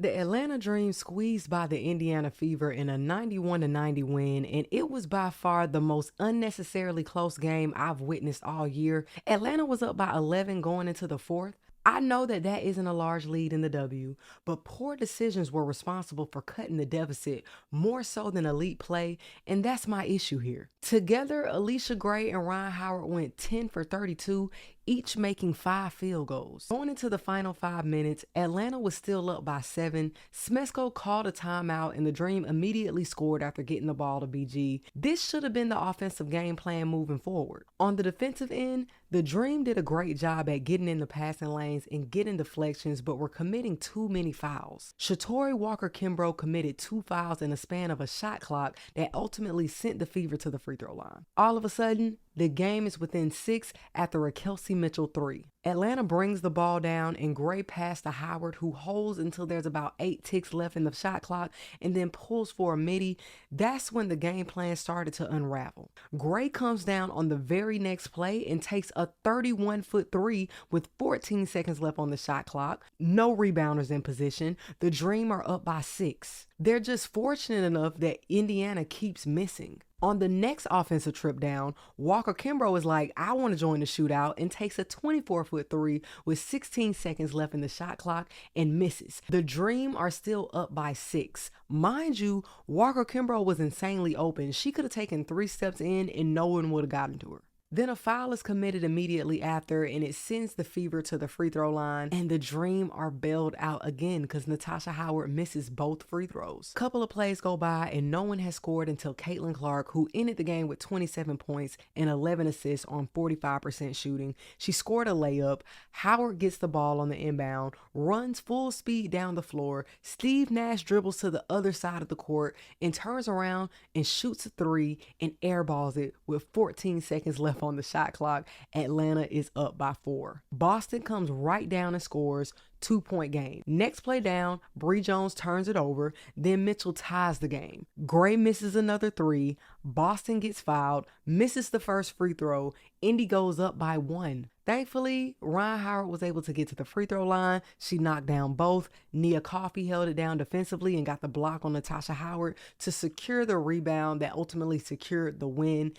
The Atlanta Dream squeezed by the Indiana Fever in a 91-90 win, and it was by far the most unnecessarily close game I've witnessed all year. Atlanta was up by 11 going into the fourth. I know that that isn't a large lead in the W, but poor decisions were responsible for cutting the deficit more so than elite play, and that's my issue here. Together, Alicia Gray and Ryan Howard went 10 for 32, each making 5 field goals. Going into the final 5 minutes, Atlanta was still up by 7. Smesko called a timeout and the Dream immediately scored after getting the ball to BG. This should have been the offensive game plan moving forward. On the defensive end, the Dream did a great job at getting in the passing lanes and getting deflections, but were committing too many fouls. Shatori Walker-Kimbrough committed 2 fouls in the span of a shot clock that ultimately sent the Fever to the free throw line. All of a sudden, the game is within 6 after a Kelsey Mitchell 3. Atlanta brings the ball down and Gray pass to Howard, who holds until there's about 8 ticks left in the shot clock and then pulls for a midi. That's when the game plan started to unravel. Gray comes down on the very next play and takes a 31-foot 3 with 14 seconds left on the shot clock. No rebounders in position. The Dream are up by 6. They're just fortunate enough that Indiana keeps missing. On the next offensive trip down, Walker-Kimbrough is like, I want to join the shootout, and takes a 24-foot 3 with 16 seconds left in the shot clock and misses. The Dream are still up by 6. Mind you, Walker-Kimbrough was insanely open. She could have taken 3 steps in and no one would have gotten to her. Then a foul is committed immediately after, and it sends the Fever to the free throw line, and the Dream are bailed out again because Natasha Howard misses both free throws. Couple of plays go by and no one has scored until Caitlin Clark, who ended the game with 27 points and 11 assists on 45% shooting. She scored a layup. Howard gets the ball on the inbound, runs full speed down the floor. Steve Nash dribbles to the other side of the court and turns around and shoots a 3 and airballs it with 14 seconds left on the shot clock. Atlanta is up by 4. Boston comes right down and scores. 2-point game. Next play down, Bree Jones turns it over, then Mitchell ties the game. Gray misses another 3. Boston gets fouled, misses the first free throw. Indy goes up by 1. Thankfully, Ryan Howard was able to get to the free throw line. She knocked down both. Nia Coffey held it down defensively and got the block on Natasha Howard to secure the rebound that ultimately secured the win.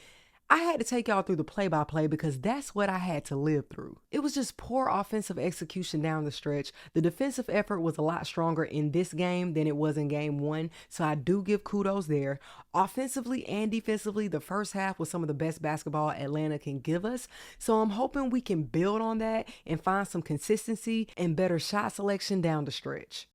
I had to take y'all through the play-by-play because that's what I had to live through. It was just poor offensive execution down the stretch. The defensive effort was a lot stronger in this game than it was in game 1, so I do give kudos there. Offensively and defensively, the first half was some of the best basketball Atlanta can give us, so I'm hoping we can build on that and find some consistency and better shot selection down the stretch.